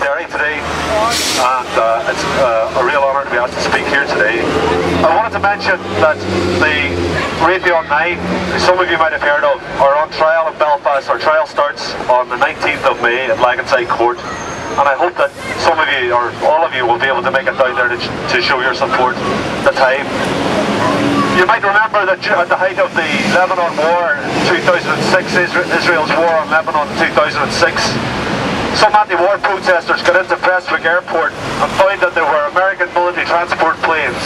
Derry today, and it's a real honour to be asked to speak here today. I wanted to mention that the Raytheon 9, who some of you might have heard of, are on trial in Belfast. Our trial starts on the 19th of May at Laganside Court, and I hope that some of you, or all of you, will be able to make it down there to show your support at the time. You might remember that at the height of the Lebanon War in 2006, Israel's war on Lebanon in 2006, some anti-war protesters got into Prestwick Airport and found that there were American military transport planes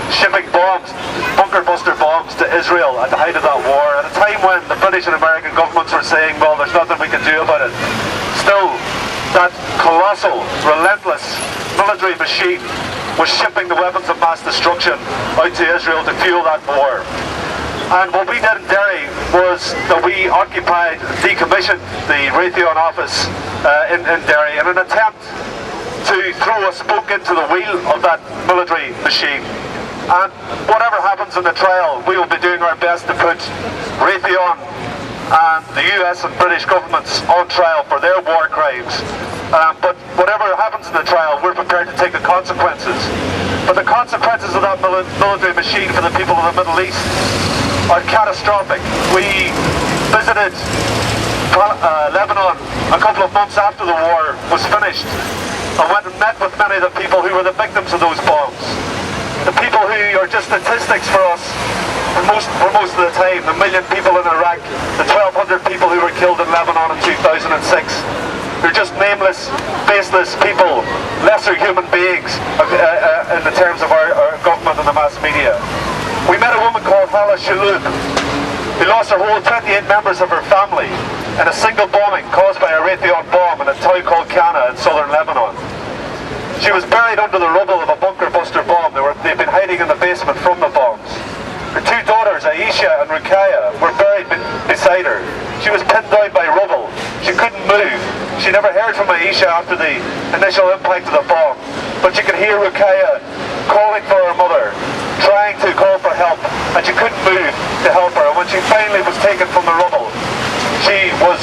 shipping bombs, bunker buster bombs, to Israel at the height of that war, at a time when the British and American governments were saying, well, there's nothing we can do about it. Still, that colossal, relentless military machine was shipping the weapons of mass destruction out to Israel to fuel that war. And what we did in Derry was that we occupied, decommissioned the Raytheon office in Derry in an attempt to throw a spoke into the wheel of that military machine. And whatever happens in the trial, we will be doing our best to put Raytheon and the US and British governments on trial for their war crimes. But whatever happens in the trial, we're prepared to take the consequences. But the consequences of that military machine for the people of the Middle East are catastrophic. We visited Lebanon a couple of months after the war was finished and went and met with many of the people who were the victims of those bombs. The people who are just statistics for us for most of the time. The 1 million people in Iraq, the 1,200 people who were killed in Lebanon in 2006. They're just nameless, faceless people, lesser human beings in the terms of our government and the mass media. We met a woman called Hala Shaloub, who lost her whole 28 members of her family in a single bombing caused by a Raytheon bomb in a town called Kana in southern Lebanon. She was buried under the rubble of a bunker buster bomb. They'd been hiding in the basement from the bombs. Her two daughters, Aisha and Ruqayya, were buried beside her. She was pinned down by rubble. She couldn't move. She never heard from Aisha after the initial impact of the bomb, but she could hear Ruqayya calling for her mother, trying to call for help, and she couldn't move to help her. And when she finally was taken from the rubble, she was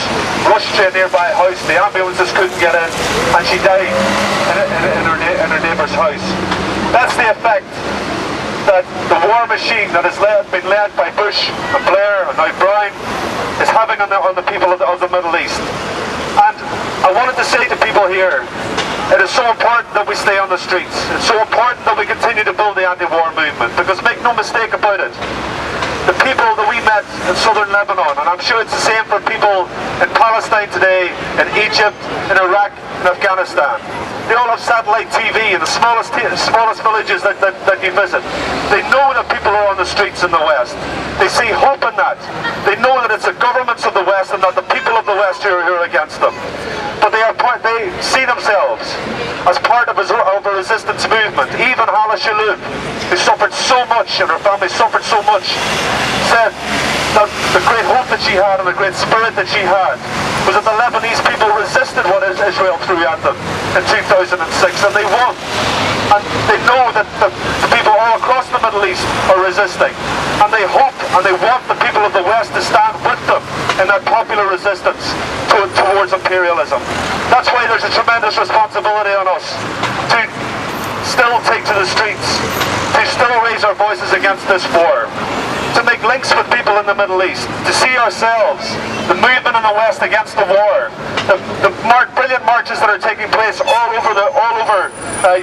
rushed to a nearby house. The ambulances couldn't get in, and she died in her neighbour's house. That's the effect that the war machine that has been led by Bush and Blair and now Brown is having on the people of the Middle East. And I wanted to say to people here, it is so important that we stay on the streets. It's so important that we continue to build the anti-war movement, because make no mistake about it, the people that we met in southern Lebanon, and I'm sure it's the same for people in Palestine today, in Egypt, in Iraq, in Afghanistan. They all have satellite TV in the smallest villages that you visit. They know that people are on the streets in the West. They see hope in that. They know that it's the governments of the West and not the people of the West who are against them. But they see themselves as part of a resistance movement. Even Hala Shaloub, who suffered so much and her family suffered so much, said that the great hope that she had and the great spirit that she had was that the Lebanese people resisted what Israel threw at them in 2006, and they won. And they know that the people all across the Middle East are resisting, and they hope and they want the people of the West to stand with them in that popular resistance towards imperialism. That's why there's a tremendous responsibility on us to still take to the streets, to still raise our voices against this war, to make links with people in the Middle East, to see ourselves, the movement in the West against the war, the brilliant marches that are taking place all over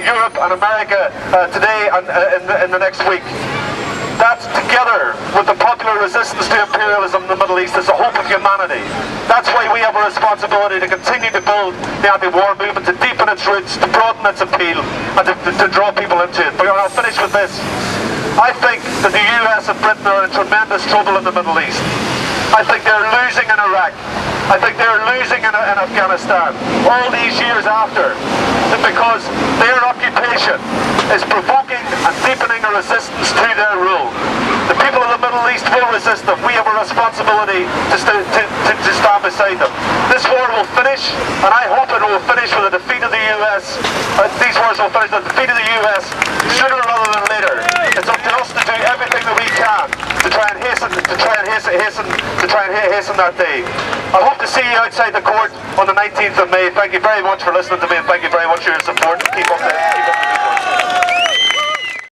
Europe and America today and in the next week. That, together with the popular resistance to imperialism in the Middle East, is the hope of humanity. That's why we have a responsibility to continue to build the anti-war movement, to deepen its roots, to broaden its appeal, and to draw people into it. But I'll finish with this. I think that the US and Britain are in tremendous trouble in the Middle East. I think they're losing in Iraq. I think they're losing in Afghanistan all these years after, because their occupation is provoking and deepening a resistance to their rule. The people of the Middle East will resist them. We have a responsibility to stand beside them. This war will finish, and I hope it will finish with the defeat of the US. These wars will finish with the defeat of the US sooner rather than later. It's up to us to do everything that we can to try and hasten that day. I hope to see you outside the court on the 19th of May. Thank you very much for listening to me, and thank you very much for your support. Keep up the